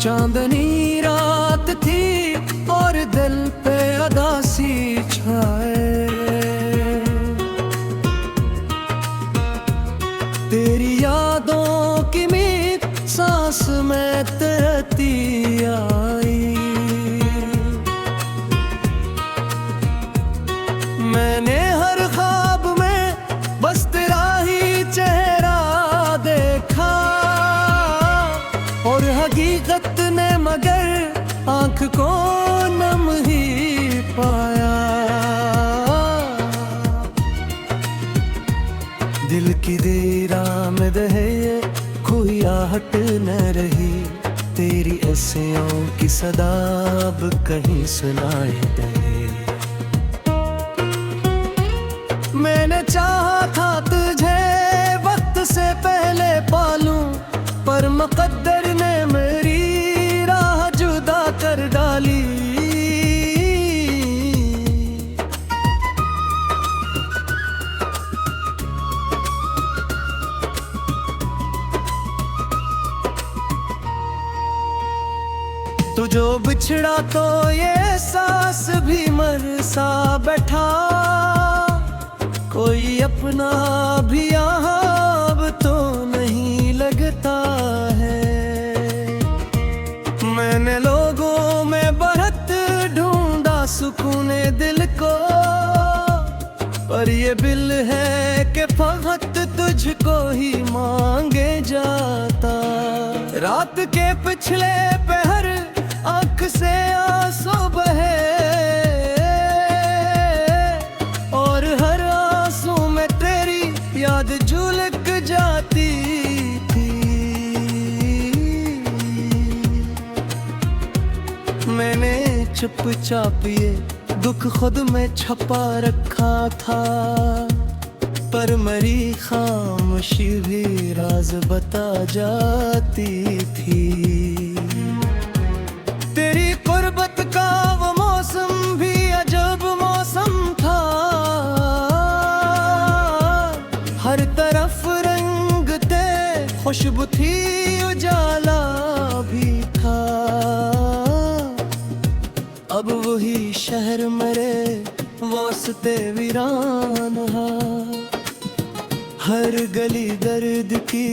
चांदनी रात थी और दिल पे अदासी छाए। तेरी यादों की मीत सांस में तैरती आई। मैंने हर ख्वाब में बस तेरा ही चेहरा देखा, और हकीकत ने मगर आँख को नम ही पाया। दिल की दीरा में दहे कोई आहट न रही, तेरी ऐसियों की सदा अब कहीं सुनाई दे। मैंने चाहा था तुझे वक्त से पहले पालूं, पर मुकद्दर ने मेरी राह जुदा कर डाली। तू जो बिछड़ा तो ये सांस भी मर सा बैठा, कोई अपना भी यहाँ अब तो नहीं लगता है। मैंने लोगों में बहुत ढूंढा सुकूने दिल को, पर ये दिल है कि फकत तुझको ही मांगे जाता। रात के पिछले पहर आँख से आंसू बहे, और हर आंसू में तेरी याद झुलक जाती थी। मैंने चुपचाप ये दुख खुद में छपा रखा था, पर मेरी खामोशी भी राज बता जाती थी। तेरी कुर्बत का वो मौसम भी अजब मौसम था, हर तरफ रंग थे, खुशबू थी, उजाला भी था। अब वही शहर मेरे वास्ते वीरान है, हर गली दर्द की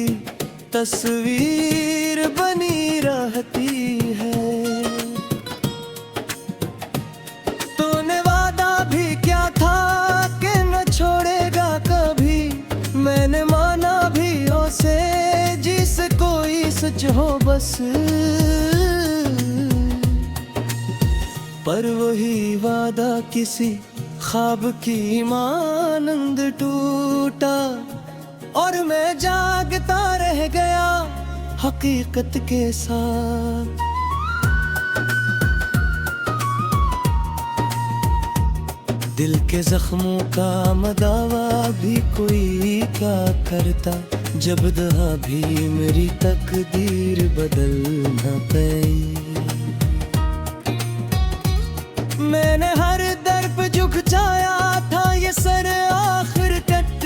तस्वीर बनी रहती है। तूने वादा भी क्या था कि न छोड़ेगा कभी, मैंने माना भी उसे जिसे कोई सच हो बस, पर वही वादा किसी ख्वाब की मानंद टूटा, और मैं जागता रह गया हकीकत के साथ। दिल के जख्मों का मदावा भी कोई क्या करता, जब दहा भी मेरी तकदीर बदल न पाई। मैंने हर दर पे झुक जाया था ये सर आखिर कट,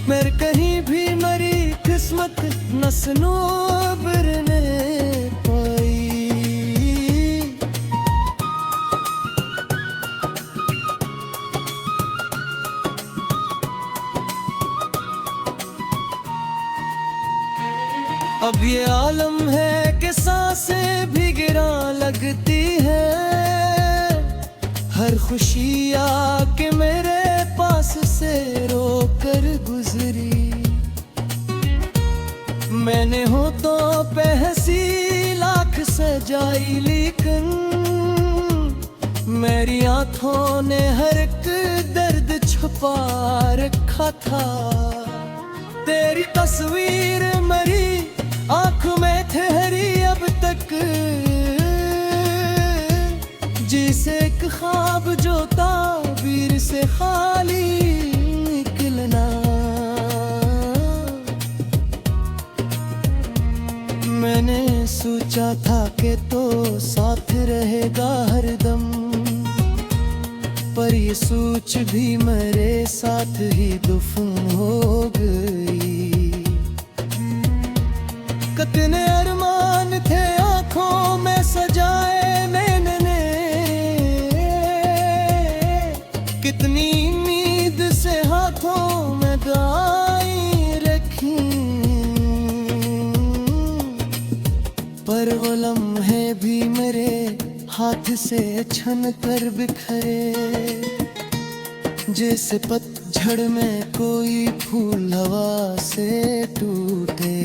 मेरे कहीं भी मेरी किस्मत न सनूबर ने पाई। अब ये आलम है कि सांसें भी गिरा लगती है, हर खुशी आके मेरे पास से रोकर गुजरी। मैंने हो तो पहसी लाख सजाई, लेकिन मेरी आंखों ने हर एक दर्द छुपा रखा था। तेरी तस्वीर मेरी आँख में ठहरी अब तक, जिसे एक ख्वाब जो ताबीर से खाली निकलना। मैंने सोचा था कि तो साथ रहेगा हरदम, पर ये सोच भी मेरे साथ ही दफन हो गई। कितने अरमान थे आंखों में सजाए मैंने, कितनी उम्मीद से हाथों में दुआएं रखी, पर वो लम्हे भी मेरे हाथ से छन कर बिखरे, जैसे पतझड़ में कोई फूल हवा से टूटे।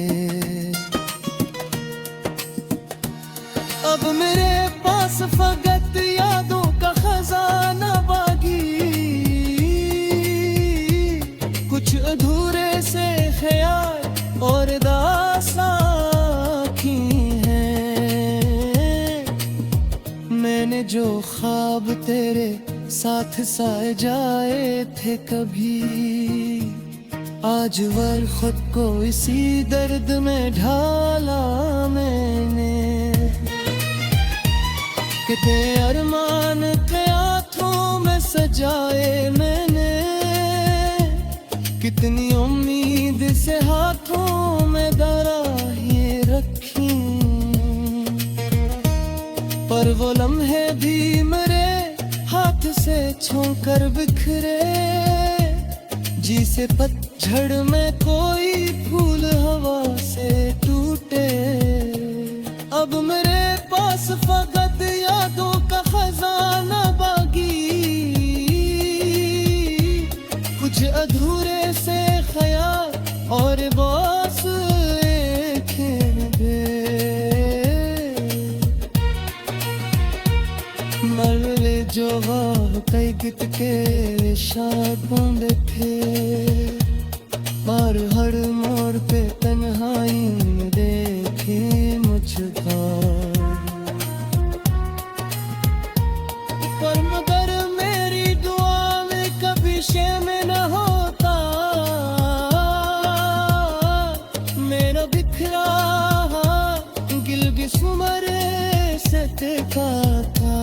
अब मेरे पास फकत यादों का खजाना बाकी, कुछ अधूरे से ख्याल और दास्तां हैं। मैंने जो ख्वाब तेरे साथ साए जाए थे कभी, आज वर खुद को इसी दर्द में ढाला मैंने। कितने अरमान के हाथों में सजाए मैंने, कितनी उम्मीद से हाथों में दराहें रखी, पर वो लम्हे भी मेरे हाथ से छोड़ कर बिखरे, जिसे पतझड़ में कोई फूल हवा से टूटे। अब मेरे पास फकत यादों का खजाना बाकी, कुछ अधूरे से ख्याल और बस मरले जो कई गीत के शाद थे, पर हर मोड़ पे तन्हाई देखे मुझको, पर मगर मेरी दुआ में कभी शामिल न होता, मेरा बिखरा गिलगिस उम्र से देखा था,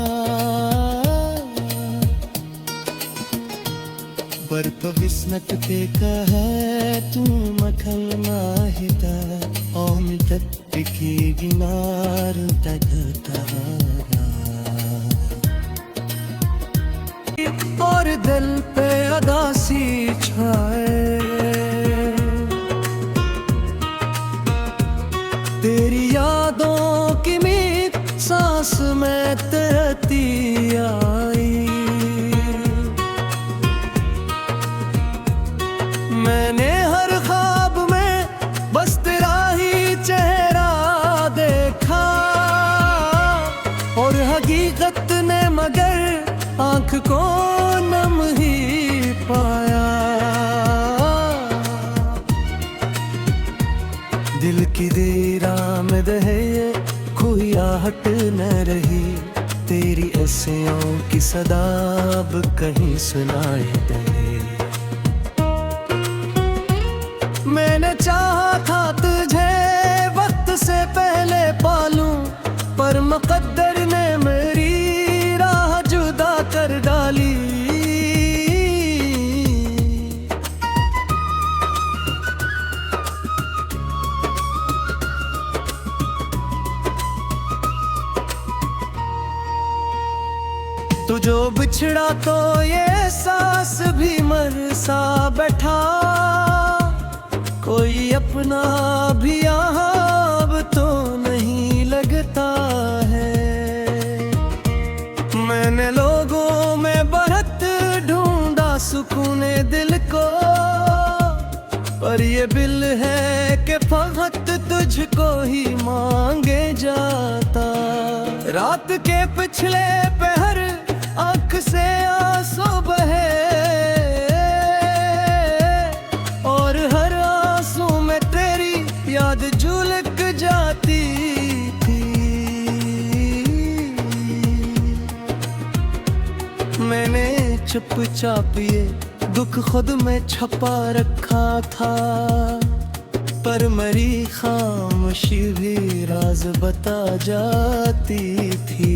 पर तो विस्नक ते कहा तू मखल माहिता, ओमितत की गिनार तकता और दिल पे अदासी छाए, तेरी यादों की मीत सांस में तैरती आई। मैंने हर ख्वाब में बस तेरा ही चेहरा देखा, और हकीकत ने मगर आँख को नम ही पाया। दिल की दीरामद है ये कोई आहट न रही, तेरी ऐसियों की सदा अब कहीं सुनाई दे। मैंने चाहा था तुझे वक्त से पहले पालूं, पर मुकद्दर ने मेरी राह जुदा कर डाली। तू जो बिछड़ा तो ये सांस भी मर सा बैठा, कोई अपना भी यहाँ अब तो नहीं लगता है। मैंने लोगों में बहुत ढूंढा सुकून दिल को, पर ये बिल है कि फकत तुझको ही मांगे जाता। रात के पिछले पहर आँख से आंसू बहे, और हर आंसू में तेरी याद झुलक जाती थी। मैंने चुपचाप ये दुख खुद में छपा रखा था, पर मरी खामोशी भी राज बता जाती थी।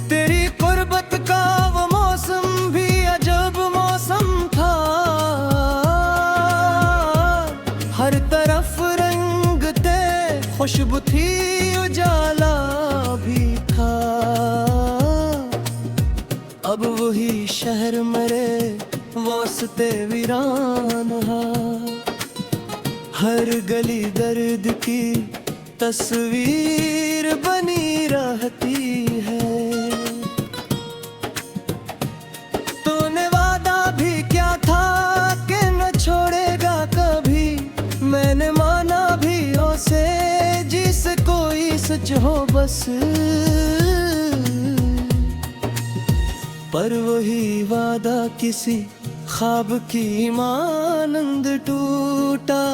तेरी कुर्बत का वो मौसम भी अजब मौसम था, हर तरफ रंग खुशबू थी उजाला भी था। अब वही शहर मरे वास्ते वीरान हा। हर गली दर्द की तस्वीर बनी रहती है। तूने वादा भी क्या था कि न छोड़ेगा कभी, मैंने माना भी उसे जिस कोई सच हो बस। पर वही वादा किसी ख्वाब की मानंद टूटा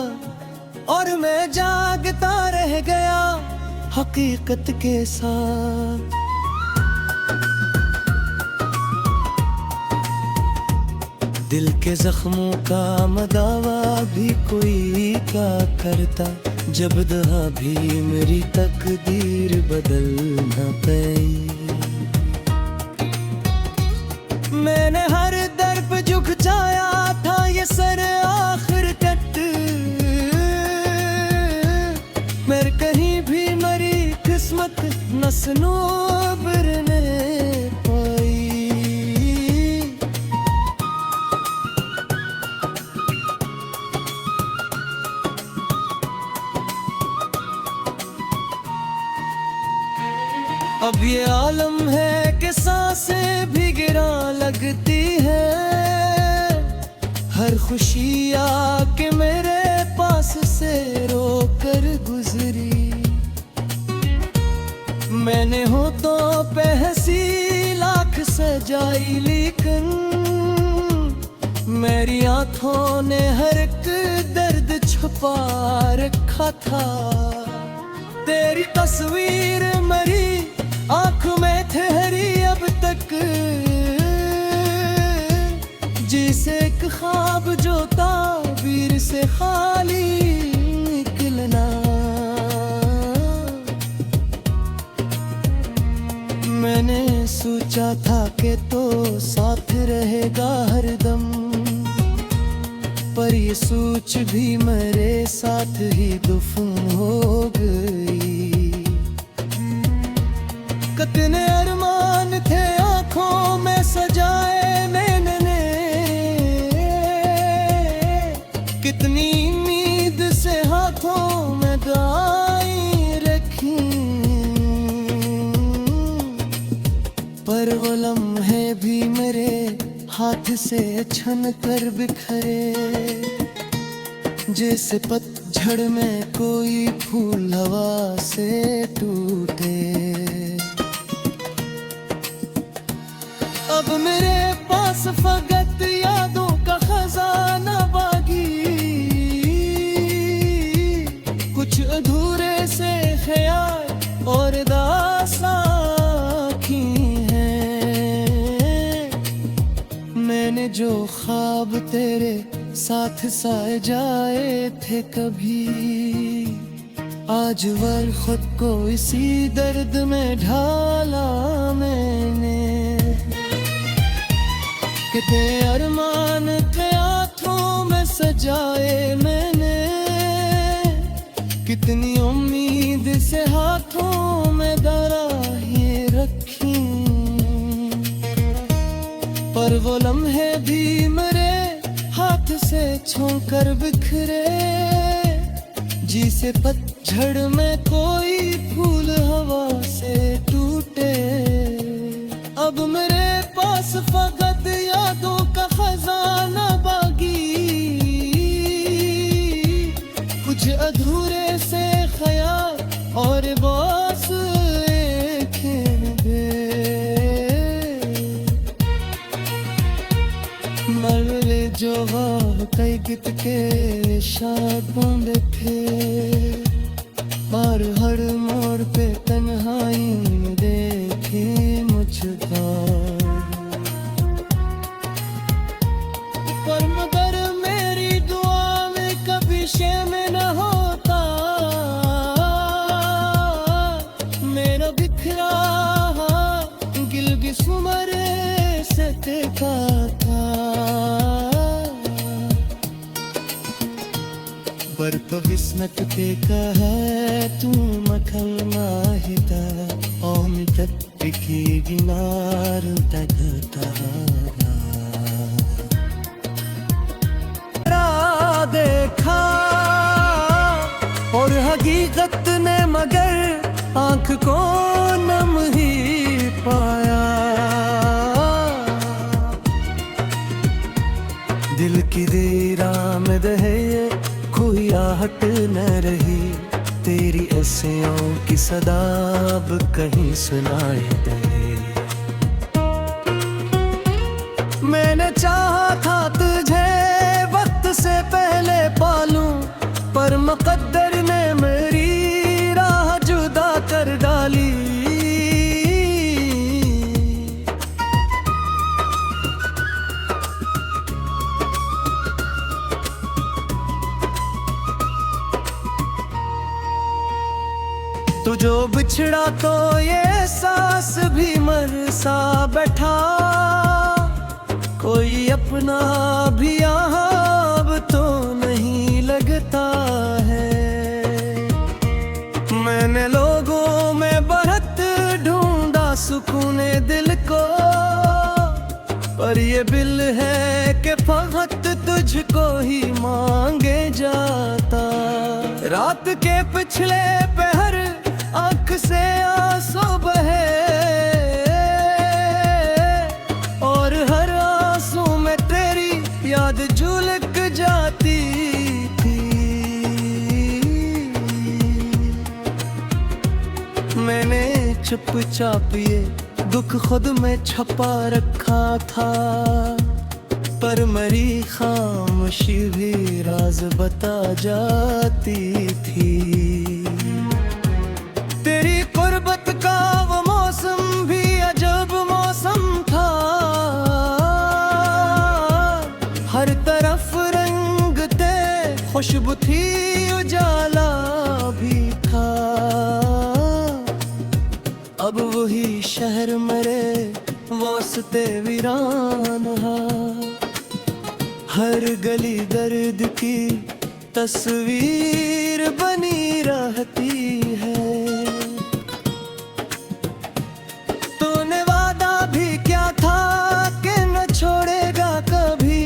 और मैं जागता रह गया हकीकत के साथ। दिल के जख्मों का मदावा भी कोई क्या करता, जब दहा भी मेरी तकदीर बदल न पाई। मैंने हर दर पे झुक जाया था ये सर आखिर कट, मेरे कहीं भी मरी किस्मत न सनूबर ने पाई। अब ये आलम है कि सांसें भी गिरा लगती है। हर खुशी आके मेरे पास से रोकर गुजरी। मैंने हो तो पहसी लाख सजाई, लेकिन मेरी आंखों ने हर एक दर्द छुपा रखा था। तेरी तस्वीर मरी आँख में ठहरी अब तक, जिसे एक ख्वाब जो ताबीर से खाली निकलना। मैंने सोचा था कि तो साथ रहेगा हरदम, पर ये सोच भी मेरे साथ ही दफन हो गई। कितने अरमान थे आँखों में सजाए मैंने, कितनी उम्मीद से हाथों में दुआएं रखी, पर वो लम्हे भी मेरे हाथ से छन कर बिखरे। जैसे पतझड़ में कोई फूल हवा से टूटे। अब मेरे पास फकत यादों का खजाना बाकी, कुछ अधूरे से ख्याल और दास्तां हैं। मैंने जो ख्वाब तेरे साथ साए जाए थे कभी, आज वर खुद को इसी दर्द में ढाला मैंने। कितने अरमान थे हाथों में सजाए मैंने, कितनी उम्मीद से हाथों में दराहें रखी, पर वो लम्हे भी मेरे हाथ से छोड़ कर बिखरे। जिसे पतझड़ में कोई फूल हवा से टूटे। अब मेरे पास फकत यादों का खजाना बाकी, कुछ अधूरे से ख्याल और बस एक दे। मरले जो कई गीत के शादों थे, और हर मोड़ पे तन्हाई देखी मुझको। पर मगर मेरी दुआ में कभी शामिल न होता, मेरा बिखरा गिल सुमरे से देखा था। पर तो किस्मत पे कहे तू मखल माहिता ओम तत्की गिनार तकता देखा और हकीकत ने मगर आंख को नम ही पाया। दिल की दीरामद है ये कोई आहट न रही, तेरी ऐसियों की सदा अब कहीं सुनाई दे। मैंने चाहा था तुझे वक्त से पहले पालूं, पर मुकद्दर ने मेरी राह जुदा कर डाली। तू जो बिछड़ा तो ये सांस भी मर सा बैठा, कोई अपना भी यहाँ अब तो नहीं लगता है। मैंने लोगों में बहुत ढूंढा सुकून दिल को, पर ये दिल है कि फकत तुझको ही मांगे जाता। रात के पिछले पहर आँख से आंसू बहे, और हर आंसू में तेरी याद झुलक जाती थी। मैंने चुपचाप ये दुख खुद में छपा रखा था, पर मेरी खामोशी भी राज बता जाती थी। तेरी कुर्बत का वो मौसम भी अजब मौसम था, हर तरफ रंग थे खुशबू थी उजाला भी था। अब वही शहर मेरे वास्ते वीरान है, हर गली दर्द की तस्वीर बनी रहती है। तूने वादा भी क्या था कि न छोड़ेगा कभी,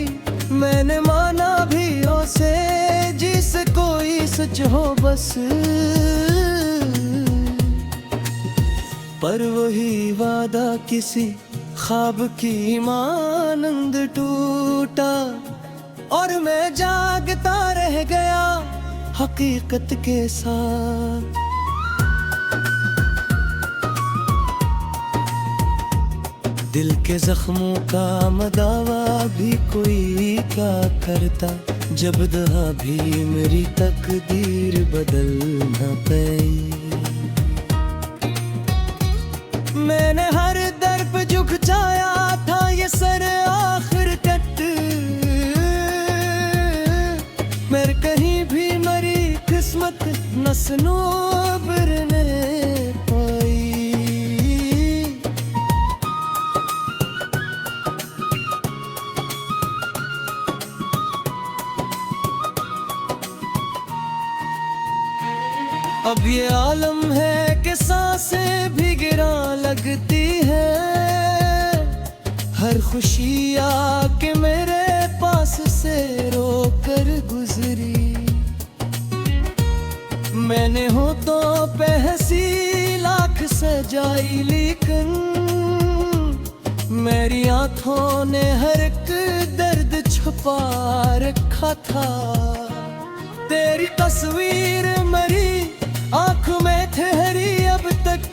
मैंने माना भी उसे जिसे कोई सच हो बस। पर वही वादा किसी ख्वाब की मानंद टूटा, और मैं जागता रह गया हकीकत के साथ। दिल के जख्मों का मदावा भी कोई क्या करता, जब दहा भी मेरी तकदीर बदल न पाई। मैंने हर दर पे झुक जाया था ये सर आखिर कट, मेरे कहीं भी मेरी किस्मत न सनूबर ने पाई। अब ये आलम है कि सांसें भी गिरा लगती है, हर खुशी आके मेरे पास से रोकर गुजरी। मैंने हो तो पहसी लाख सजाई, लेकिन मेरी आंखों ने हर एक दर्द छुपा रखा था। तेरी तस्वीर मेरी आँख में ठहरी अब तक,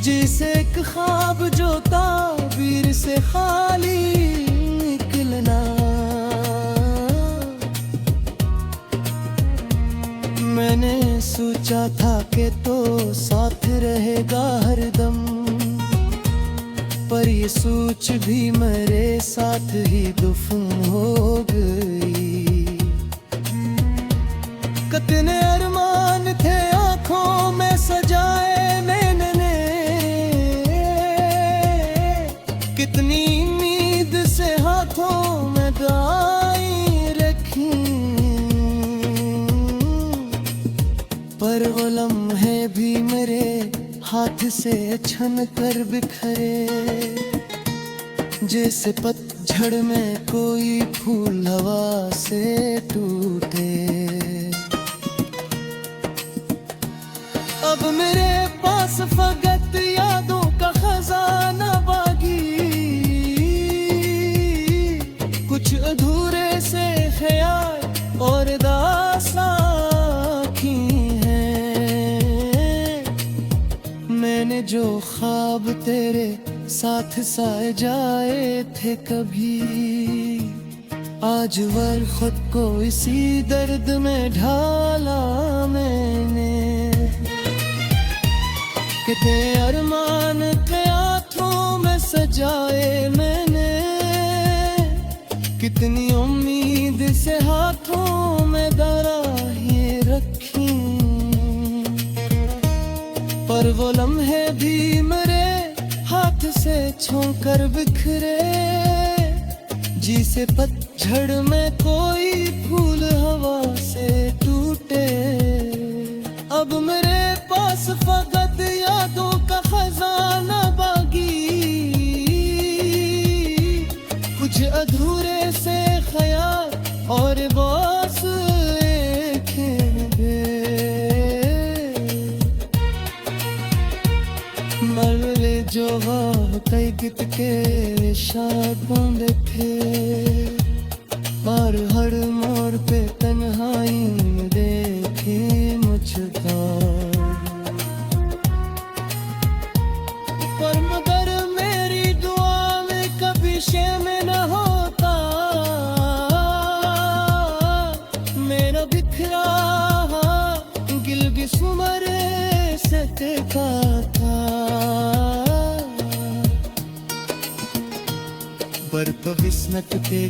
जिसे एक ख्वाब जो ताबीर से खाली निकलना। मैंने सोचा था कि तो साथ रहेगा हरदम, पर ये सोच भी मेरे साथ ही दफन हो गई। कितने अरमान थे आँखों में सजाए मैंने, कितनी उम्मीद से हाथों में दाई रखी। हाथ से छन कर बिखरे, जैसे पतझड़ में कोई फूल हवा से टूटे। अब मेरे पास फकत यादों का खजाना बाकी, कुछ अधूरे से ख्याल और दास्तां हैं। मैंने जो ख्वाब तेरे साथ साए जाए थे कभी, आज वर खुद को इसी दर्द में ढाला मैंने। कितने अरमान के हाथों में सजाए मैंने, कितनी उम्मीद से हाथों में दराहें रखी, पर वो लम्हे भी मेरे हाथ से छोंक कर बिखरे, जिसे पतझड़ में कोई फूल हवा से टूटे। अब मेरे पास फकत यादों का खजाना बाकी, कुछ अधूरे से ख्याल और बस एक मरले जो कई गीत के शादों देखे, और हर मोड़ पे तन्हाई देखे मुझको। पर मगर मेरी दुआ में कभी शामिल न होता, मेरा बिखरा गिलगिस उम्र से देखा था। बर्फ विस्नक पे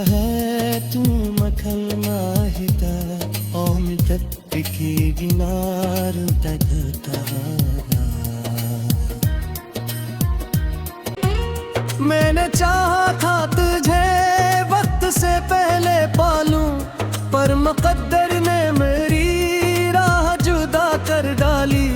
है तू मखल माहिता, ओमिदत की गिनार तकता। मैंने चाहा था तुझे वक्त से पहले पालूं, पर मुकद्दर ने मेरी राह जुदा कर डाली।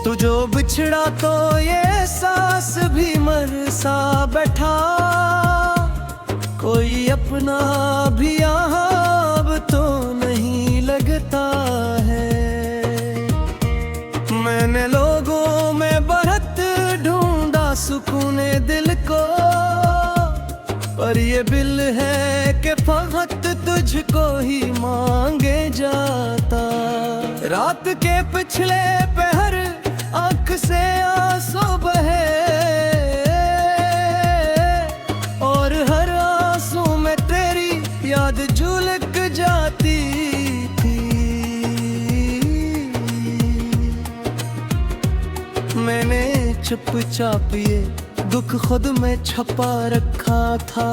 तू जो बिछड़ा तो ये सांस भी मर सा बैठा, कोई अपना भी यहाँ अब तो नहीं लगता है। मैंने लोगों में बहुत ढूंढा सुकून दिल को, पर ये बिल है कि फकत तुझको ही मांगे जाता। रात के पिछले पहर आँख से आंसू बहे, और हर आंसू में तेरी याद झुलक जाती थी। मैंने चुपचाप ये दुख खुद में छपा रखा था,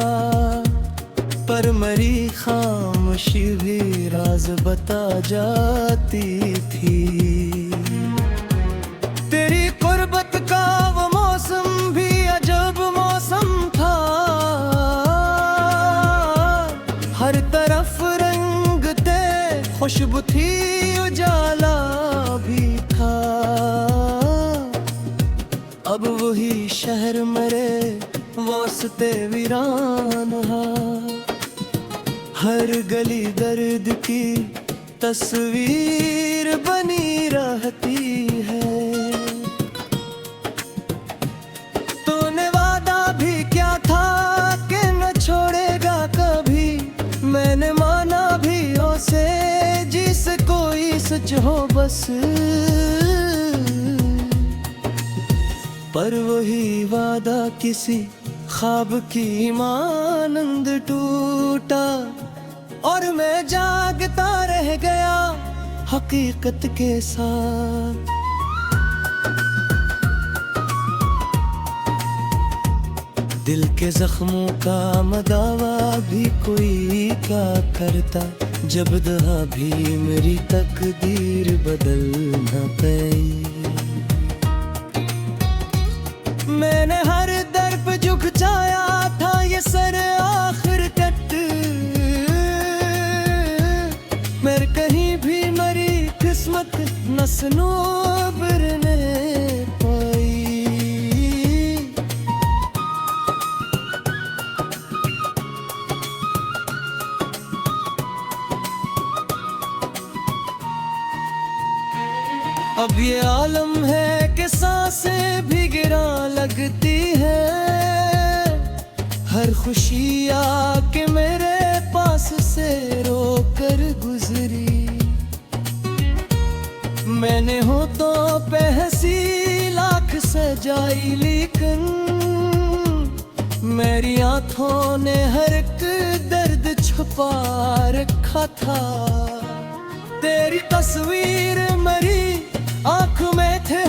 पर मेरी खामोशी भी राज बता जाती थी। तेरी कुर्बत का वो मौसम भी अजब मौसम था, हर तरफ रंग थे, खुशबू थी, उजाला भी था। अब वही शहर मेरे वास्ते वीरान है, हर गली दर्द की तस्वीर बनी रहती है। तूने वादा भी क्या था कि न छोड़ेगा कभी, मैंने माना भी उसे जिसे कोई सच हो बस। पर वही वादा किसी ख्वाब की मानंद टूटा, और मैं जागता रह गया हकीकत के साथ। दिल के जख्मों का मदावा भी कोई क्या करता, जब दहा भी मेरी तकदीर बदल न पाई। मैंने हर दर पे झुक जाया था ये सर आखिर कट। मेरे कहीं भी मरी किस्मत न सनोबर ने पाई। अब ये आलम है कि सांसें भी गिरा लगती है। हर खुशी आके मेरे पास से रोकर गुजरी। मैंने हो तो पहसी लाख सजाई लेकिन मेरी आंखों ने हर एक दर्द छुपा रखा था। तेरी तस्वीर मरी आँख में थे